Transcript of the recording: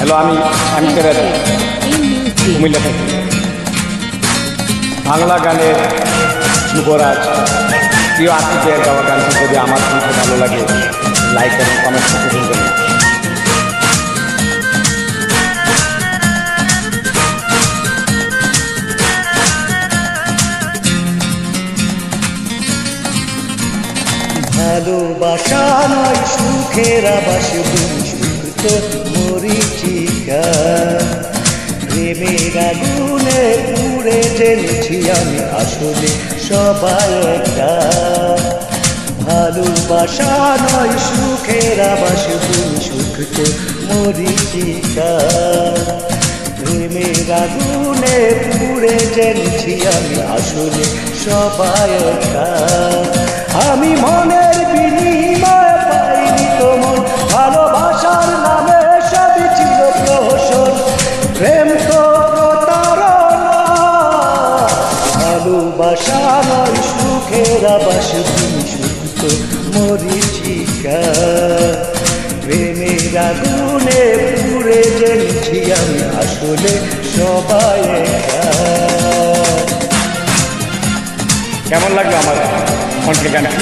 Hello, আমি আমিরের কুমিল্লা থেকে। বাংলা গানের যুবরাজ প্রিয় আতিথের গাওয়া গানটি যদি আমার শুনতে ভালো লাগে, লাইক এবং কমেন্ট করতে ভুলবেন না। ভালোবাসা নয় সুখের আবাস, সুখ তো মরিচিকা। প্রেমের আগুনে পুড়ে জেনেছি আমি আসলে সবাই একটা। ভালোবাসা নয় সুখের আবাস, সুখ তো মরিচিকা। প্রেমের আগুনে পুড়ে জেনেছি আমি আসলে সবাই একটা। আমি মনের বিনিময় পাইনি তোমার ভালোবাসার নামে, সবই ছিল প্রহসন, প্রেম তো প্রতারণা। ভালোবাসা নয় সুখের আবাস, সুখ তো মরিচিকা। প্রেমের আগুনে পুড়ে জেনেছি আমি আসলে সবাই একা। কেমন লাগলো আমার কণ্ঠের গানটি?